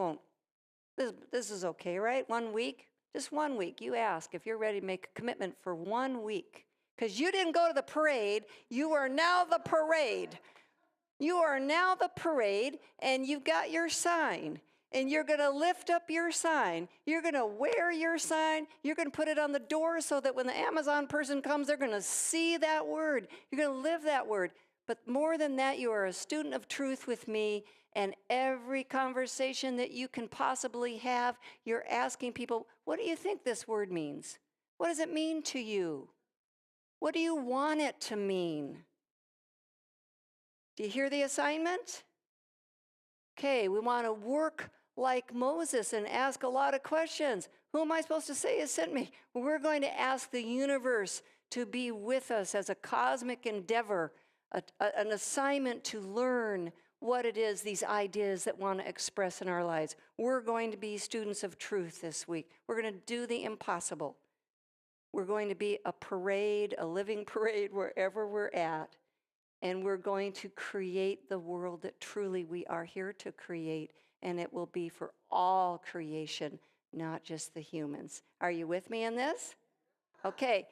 is okay, right? 1 week? Just 1 week. You ask if you're ready to make a commitment for 1 week. Because you didn't go to the parade. You are now the parade. You are now the parade, and you've got your sign. And you're going to lift up your sign. You're going to wear your sign. You're going to put it on the door so that when the Amazon person comes, they're going to see that word. You're going to live that word. But more than that, you are a student of truth with me. And every conversation that you can possibly have, you're asking people, what do you think this word means? What does it mean to you? What do you want it to mean? Do you hear the assignment? Okay, we want to work like Moses and ask a lot of questions. Who am I supposed to say has sent me? Well, we're going to ask the universe to be with us as a cosmic endeavor, an assignment to learn what it is, these ideas that want to express in our lives. We're going to be students of truth this week. We're going to do the impossible. We're going to be a parade, a living parade wherever we're at. And we're going to create the world that truly we are here to create. And it will be for all creation, not just the humans. Are you with me in this? Okay.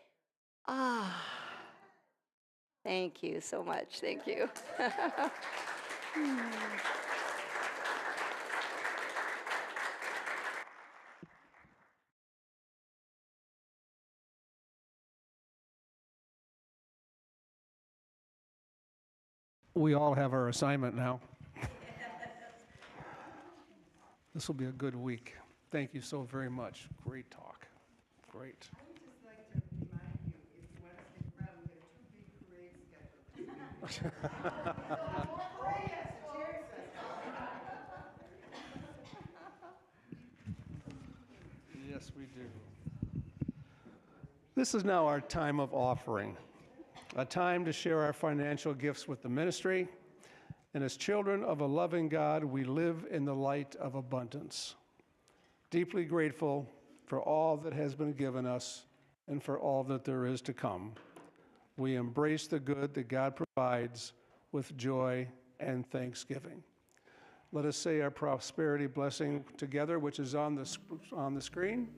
Thank you so much. Thank you. We all have our assignment now. This will be a good week. Thank you so very much. Great talk. Great. I would just like to remind you, it's Wednesday, Friday, we have 2 big parades scheduled. Yes, we do. This is now our time of offering, a time to share our financial gifts with the ministry. And as children of a loving God, we live in the light of abundance. Deeply grateful for all that has been given us and for all that there is to come. We embrace the good that God provides with joy and thanksgiving. Let us say our prosperity blessing together, which is on the screen.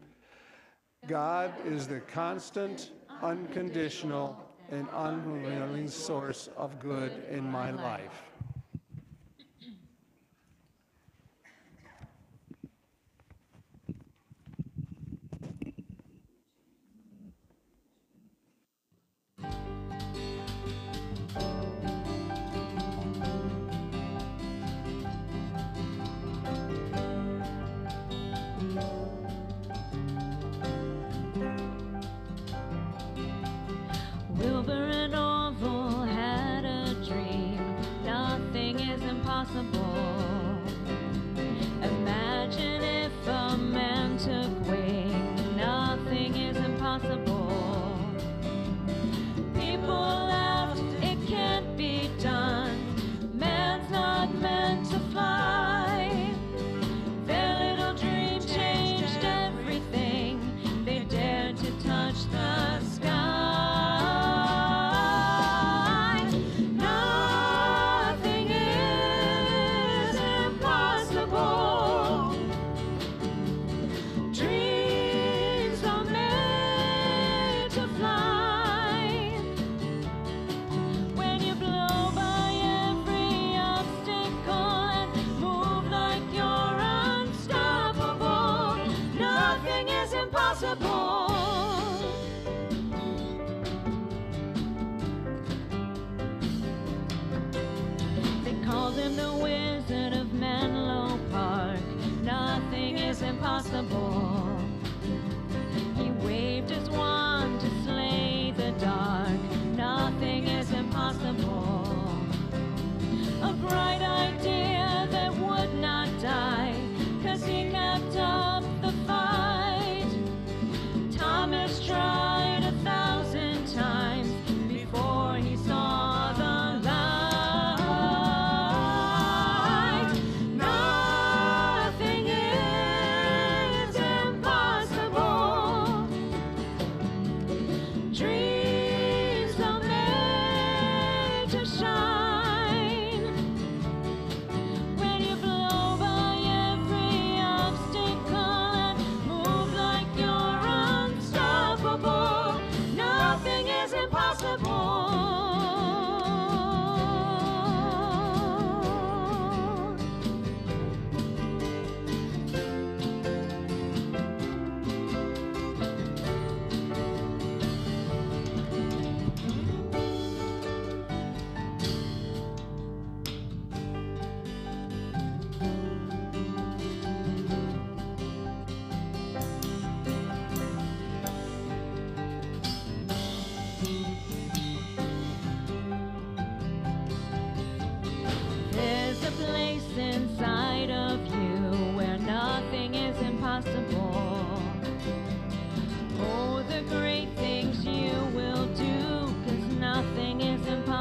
God is the constant, unconditional, and unwavering source of good in my life. Wilbur and Orville had a dream. Nothing is impossible. Imagine if a man took wing. Nothing is impossible. People laughed, it can't be done. Man's not meant to fly. Their little dream changed everything. They dared to touch the sky. They called him the Wizard of Menlo Park. Nothing is impossible. He waved his wand to slay the dark. Nothing is impossible. A bright idea that would not die, 'cause he kept up the fight. Thomas tried 1,000 times before he saw the light. Nothing is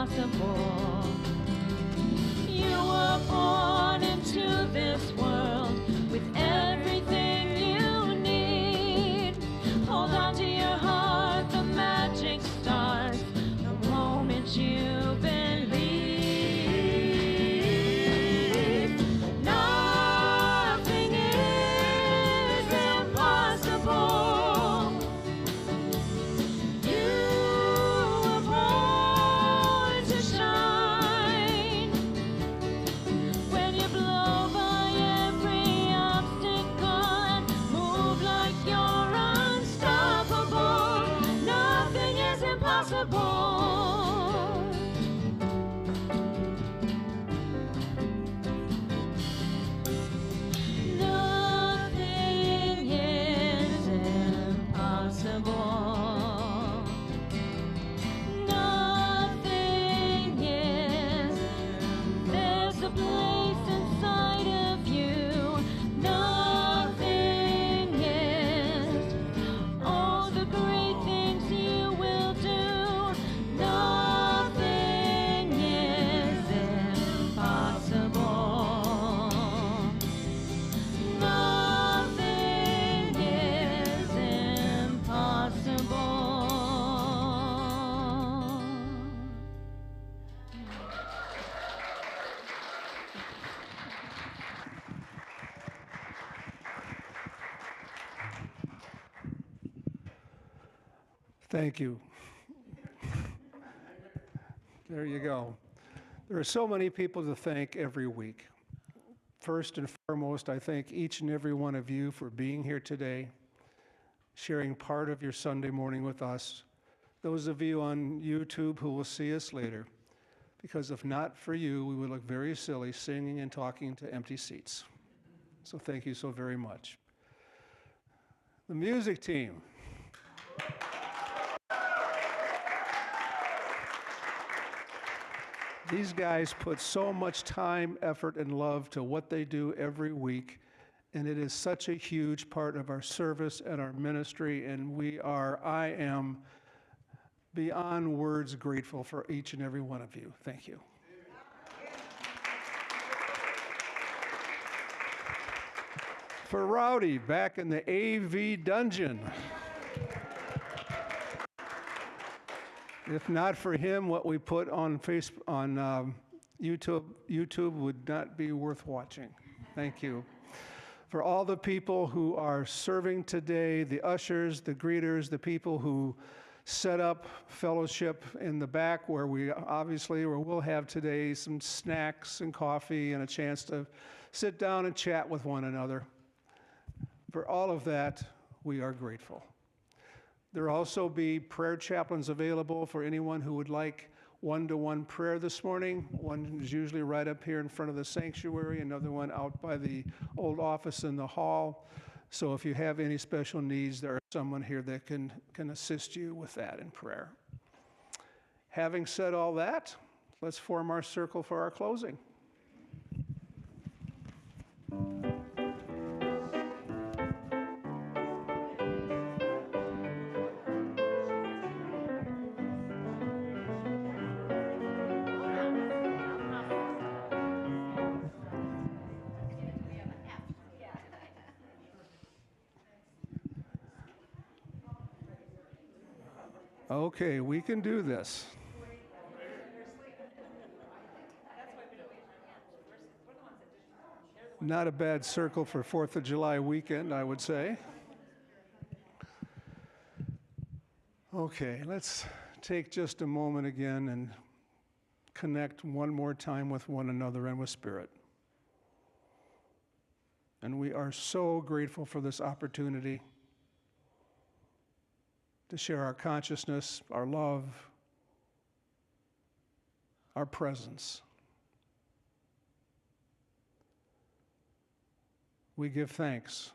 impossible. You were born into this world with everything you need. Hold on to your heart, the magic starts the moment you believe. Nothing is impossible. You were born to shine. When you blow by every obstacle and move like you're unstoppable, nothing is impossible. Nothing is impossible. Nothing is. There's a place inside of you. Nothing is. All the great things you will do. Nothing is impossible. Nothing is impossible. Thank you. There you go. There are so many people to thank every week. First and foremost, I thank each and every one of you for being here today, sharing part of your Sunday morning with us. Those of you on YouTube who will see us later, because if not for you, we would look very silly singing and talking to empty seats. So thank you so very much. The music team. These guys put so much time, effort, and love to what they do every week, and it is such a huge part of our service and our ministry, and I am beyond words grateful for each and every one of you. Thank you. For Rowdy, back in the AV dungeon. If not for him, what we put on YouTube would not be worth watching. Thank you. For all the people who are serving today, the ushers, the greeters, the people who set up fellowship in the back where we obviously, or will have today, some snacks and coffee and a chance to sit down and chat with one another. For all of that, we are grateful. There will also be prayer chaplains available for anyone who would like one-to-one prayer this morning. One is usually right up here in front of the sanctuary, another one out by the old office in the hall. So if you have any special needs, there is someone here that can assist you with that in prayer. Having said all that, let's form our circle for our closing. Okay, we can do this. Not a bad circle for 4th of July weekend, I would say. Okay, let's take just a moment again and connect one more time with one another and with Spirit. And we are so grateful for this opportunity to share our consciousness, our love, our presence. We give thanks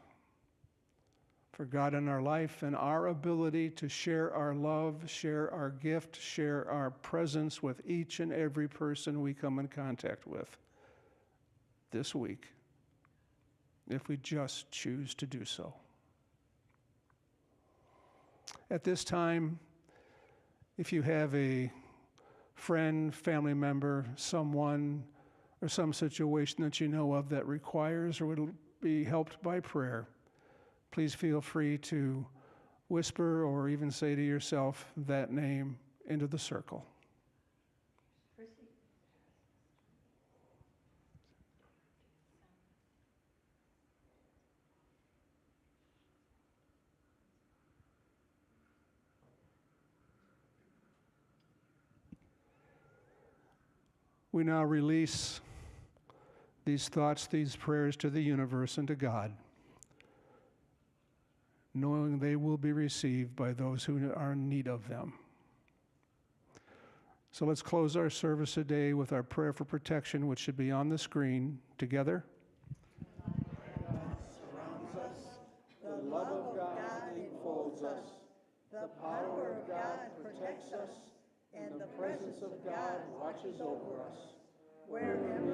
for God in our life and our ability to share our love, share our gift, share our presence with each and every person we come in contact with this week, if we just choose to do so. At this time, if you have a friend, family member, someone, or some situation that you know of that requires or would be helped by prayer, please feel free to whisper or even say to yourself that name into the circle. We now release these thoughts, these prayers to the universe and to God, knowing they will be received by those who are in need of them. So let's close our service today with our prayer for protection, which should be on the screen. Together. Surrounds us. The love of God enfolds us. The power of God protects us. And the presence of God watches over us. Wherever